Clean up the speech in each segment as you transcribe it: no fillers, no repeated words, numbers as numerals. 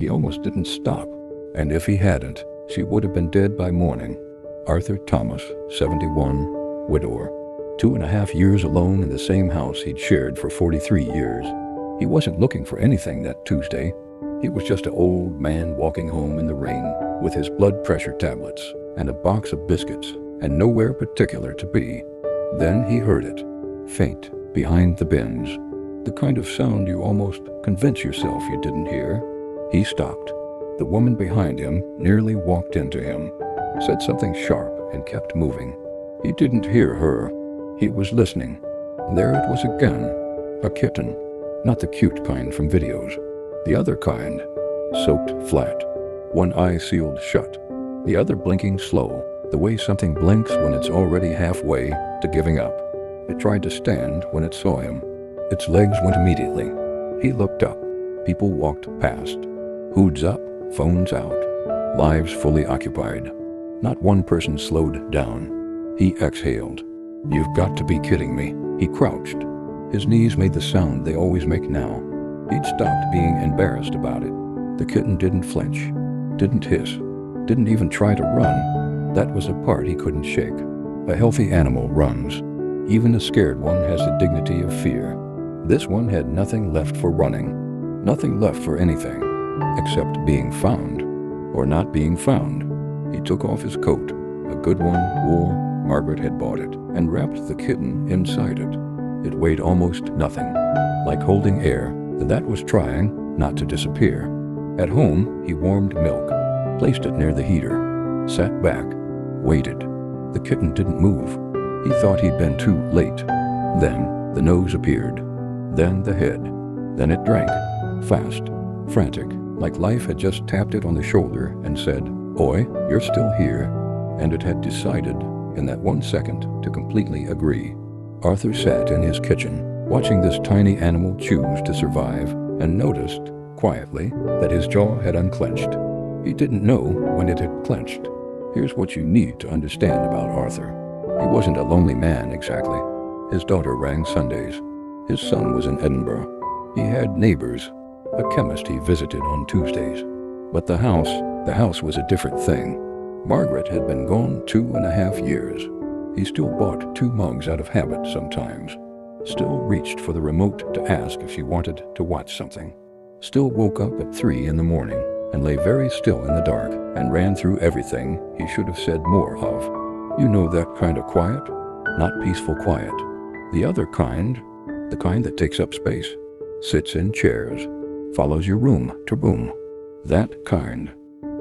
He almost didn't stop, and if he hadn't, she would have been dead by morning. Arthur Thomas, 71, widower. 2.5 years alone in the same house he'd shared for 43 years. He wasn't looking for anything that Tuesday. He was just an old man walking home in the rain with his blood pressure tablets and a box of biscuits and nowhere particular to be. Then he heard it, faint, behind the bins. The kind of sound you almost convince yourself you didn't hear. He stopped. The woman behind him nearly walked into him, said something sharp and kept moving. He didn't hear her. He was listening. There it was again. A kitten. Not the cute kind from videos. The other kind. Soaked flat. One eye sealed shut. The other blinking slow, the way something blinks when it's already halfway to giving up. It tried to stand when it saw him. Its legs went immediately. He looked up. People walked past. Hoods up, phones out. Lives fully occupied. Not one person slowed down. He exhaled. "You've got to be kidding me." He crouched. His knees made the sound they always make now. He'd stopped being embarrassed about it. The kitten didn't flinch, didn't hiss, didn't even try to run. That was a part he couldn't shake. A healthy animal runs. Even a scared one has the dignity of fear. This one had nothing left for running. Nothing left for anything, except being found, or not being found. He took off his coat, a good one, wool. Margaret had bought it, and wrapped the kitten inside it. It weighed almost nothing, like holding air that was trying not to disappear. At home, he warmed milk, placed it near the heater, sat back, waited. The kitten didn't move. He thought he'd been too late. Then the nose appeared, then the head, then it drank, fast, frantic, like life had just tapped it on the shoulder and said, "Oi, you're still here." And it had decided, in that 1 second, to completely agree. Arthur sat in his kitchen, watching this tiny animal choose to survive, and noticed, quietly, that his jaw had unclenched. He didn't know when it had clenched. Here's what you need to understand about Arthur. He wasn't a lonely man, exactly. His daughter rang Sundays. His son was in Edinburgh. He had neighbors, a chemist he visited on Tuesdays. But the house was a different thing. Margaret had been gone 2.5 years. He still bought 2 mugs out of habit sometimes. Still reached for the remote to ask if she wanted to watch something. Still woke up at 3 in the morning and lay very still in the dark and ran through everything he should have said more of. You know that kind of quiet? Not peaceful quiet. The other kind, the kind that takes up space, sits in chairs, follows your room to room. That kind.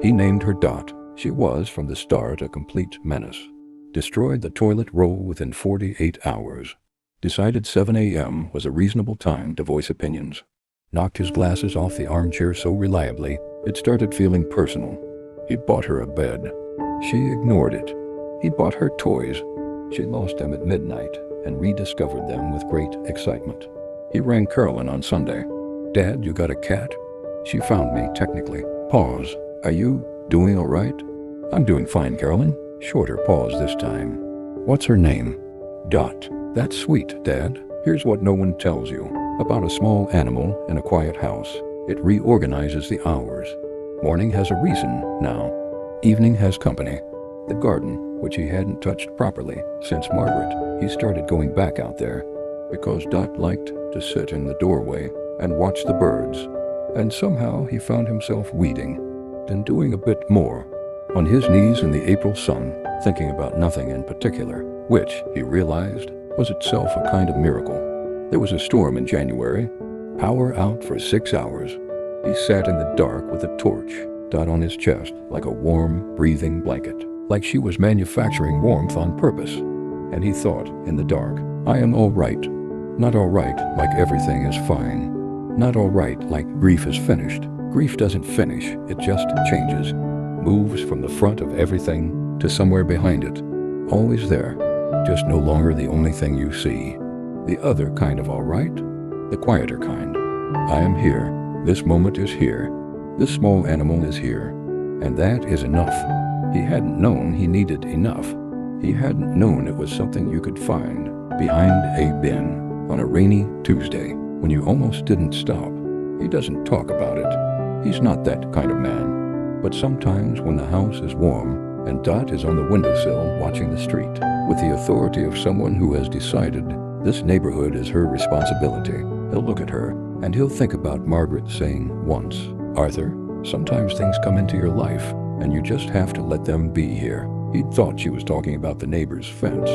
He named her Dot. She was, from the start, a complete menace. Destroyed the toilet roll within 48 hours. Decided 7 a.m. was a reasonable time to voice opinions. Knocked his glasses off the armchair so reliably, it started feeling personal. He bought her a bed. She ignored it. He bought her toys. She lost them at midnight and rediscovered them with great excitement. He rang Carolyn on Sunday. "Dad, you got a cat?" She found me, technically. Pause. "Are you doing all right?" "I'm doing fine, Carolyn." Shorter pause this time. "What's her name?" "Dot." "That's sweet, Dad. Here's what no one tells you about a small animal in a quiet house. It reorganizes the hours. Morning has a reason now. Evening has company. The garden, which he hadn't touched properly since Margaret, he started going back out there, because Dot liked to sit in the doorway and watch the birds. And somehow he found himself weeding, then doing a bit more. On his knees in the April sun, thinking about nothing in particular, which, he realized, was itself a kind of miracle. There was a storm in January. Power out for 6 hours. He sat in the dark with a torch, Dot on his chest like a warm, breathing blanket, like she was manufacturing warmth on purpose. And he thought, in the dark, "I am all right. Not all right like everything is fine. Not all right like grief is finished. Grief doesn't finish, it just changes. Moves from the front of everything to somewhere behind it. Always there, just no longer the only thing you see. The other kind of all right, the quieter kind. I am here. This moment is here. This small animal is here. And that is enough." He hadn't known he needed enough. He hadn't known it was something you could find behind a bin on a rainy Tuesday when you almost didn't stop. He doesn't talk about it. He's not that kind of man. But sometimes when the house is warm and Dot is on the windowsill watching the street, with the authority of someone who has decided this neighborhood is her responsibility, he'll look at her and he'll think about Margaret saying once, "Arthur, sometimes things come into your life and you just have to let them be here." He thought she was talking about the neighbor's fence.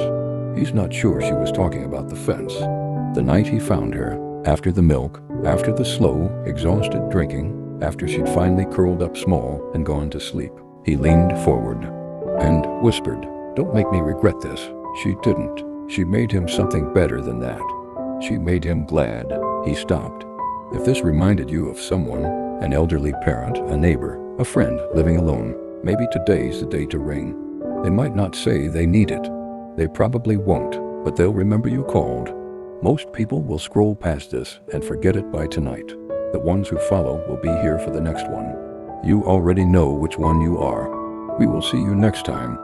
He's not sure she was talking about the fence. The night he found her, after the milk, after the slow, exhausted drinking, after she'd finally curled up small and gone to sleep, he leaned forward and whispered, "Don't make me regret this." She didn't. She made him something better than that. She made him glad. He stopped. If this reminded you of someone, an elderly parent, a neighbor, a friend living alone, maybe today's the day to ring. They might not say they need it. They probably won't, but they'll remember you called. Most people will scroll past this and forget it by tonight. The ones who follow will be here for the next one. You already know which one you are. We will see you next time.